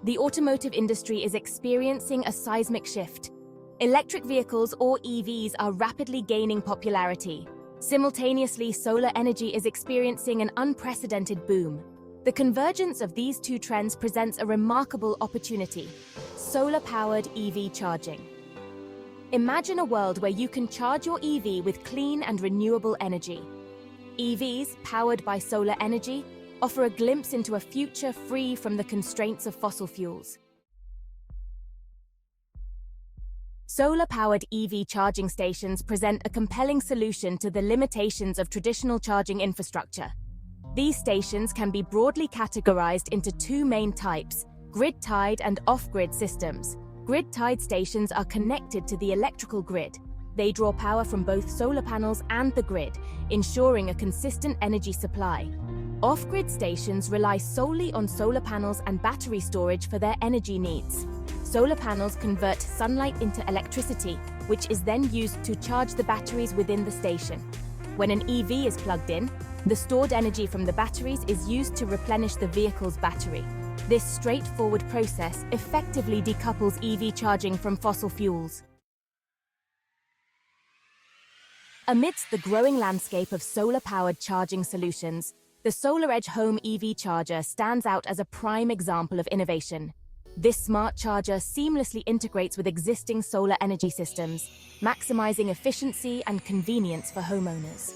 the automotive industry is experiencing a seismic shift. Electric vehicles, or EVs, are rapidly gaining popularity. Simultaneously, solar energy is experiencing an unprecedented boom. The convergence of these two trends presents a remarkable opportunity: solar-powered EV charging. Imagine a world where you can charge your EV with clean and renewable energy. EVs, powered by solar energy, offer a glimpse into a future free from the constraints of fossil fuels. Solar-powered EV charging stations present a compelling solution to the limitations of traditional charging infrastructure. These stations can be broadly categorized into two main types: grid-tied and off-grid systems. Grid-tied stations are connected to the electrical grid. They draw power from both solar panels and the grid, ensuring a consistent energy supply. Off-grid stations rely solely on solar panels and battery storage for their energy needs. Solar panels convert sunlight into electricity, which is then used to charge the batteries within the station. When an EV is plugged in, the stored energy from the batteries is used to replenish the vehicle's battery. This straightforward process effectively decouples EV charging from fossil fuels. Amidst the growing landscape of solar-powered charging solutions, the SolarEdge Home EV Charger stands out as a prime example of innovation. This smart charger seamlessly integrates with existing solar energy systems, maximizing efficiency and convenience for homeowners.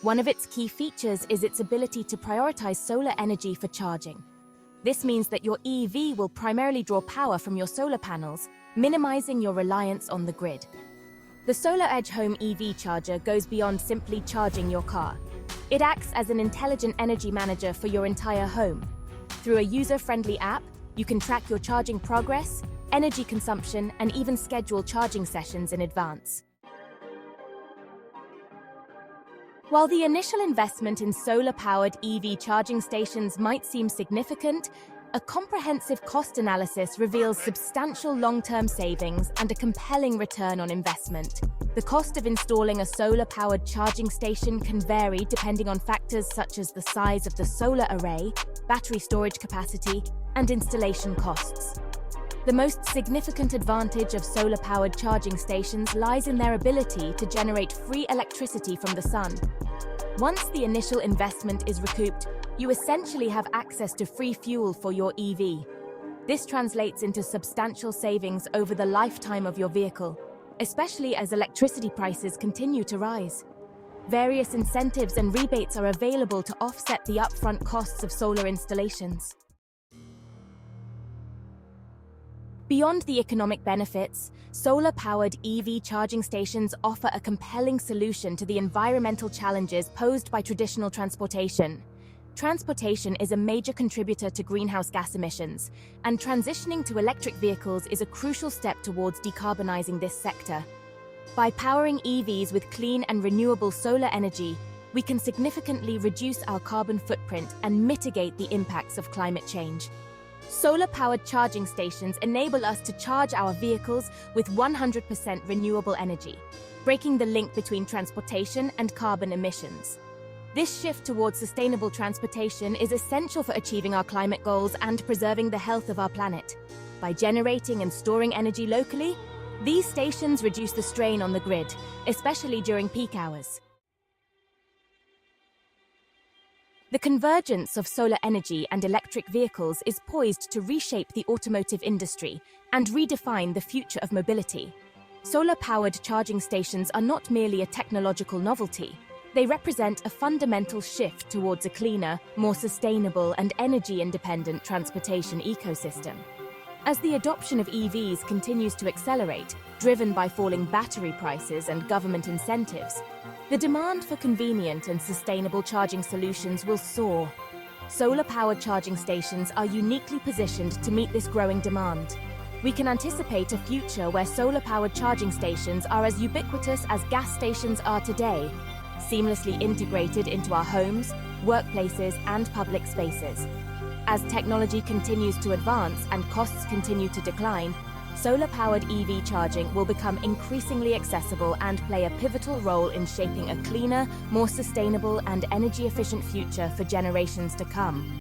One of its key features is its ability to prioritize solar energy for charging. This means that your EV will primarily draw power from your solar panels, minimizing your reliance on the grid. The SolarEdge Home EV Charger goes beyond simply charging your car. It acts as an intelligent energy manager for your entire home. Through a user-friendly app, you can track your charging progress, energy consumption, and even schedule charging sessions in advance. While the initial investment in solar-powered EV charging stations might seem significant, a comprehensive cost analysis reveals substantial long-term savings and a compelling return on investment. The cost of installing a solar-powered charging station can vary depending on factors such as the size of the solar array, battery storage capacity, and installation costs. The most significant advantage of solar-powered charging stations lies in their ability to generate free electricity from the sun. Once the initial investment is recouped, you essentially have access to free fuel for your EV. This translates into substantial savings over the lifetime of your vehicle, especially as electricity prices continue to rise. Various incentives and rebates are available to offset the upfront costs of solar installations. Beyond the economic benefits, solar-powered EV charging stations offer a compelling solution to the environmental challenges posed by traditional transportation. Transportation is a major contributor to greenhouse gas emissions, and transitioning to electric vehicles is a crucial step towards decarbonizing this sector. By powering EVs with clean and renewable solar energy, we can significantly reduce our carbon footprint and mitigate the impacts of climate change. Solar-powered charging stations enable us to charge our vehicles with 100% renewable energy, breaking the link between transportation and carbon emissions. This shift towards sustainable transportation is essential for achieving our climate goals and preserving the health of our planet. By generating and storing energy locally, these stations reduce the strain on the grid, especially during peak hours. The convergence of solar energy and electric vehicles is poised to reshape the automotive industry and redefine the future of mobility. Solar-powered charging stations are not merely a technological novelty. They represent a fundamental shift towards a cleaner, more sustainable, and energy-independent transportation ecosystem. As the adoption of EVs continues to accelerate, driven by falling battery prices and government incentives, the demand for convenient and sustainable charging solutions will soar. Solar-powered charging stations are uniquely positioned to meet this growing demand. We can anticipate a future where solar-powered charging stations are as ubiquitous as gas stations are today, seamlessly integrated into our homes, workplaces, and public spaces. As technology continues to advance and costs continue to decline, solar-powered EV charging will become increasingly accessible and play a pivotal role in shaping a cleaner, more sustainable, and energy-efficient future for generations to come.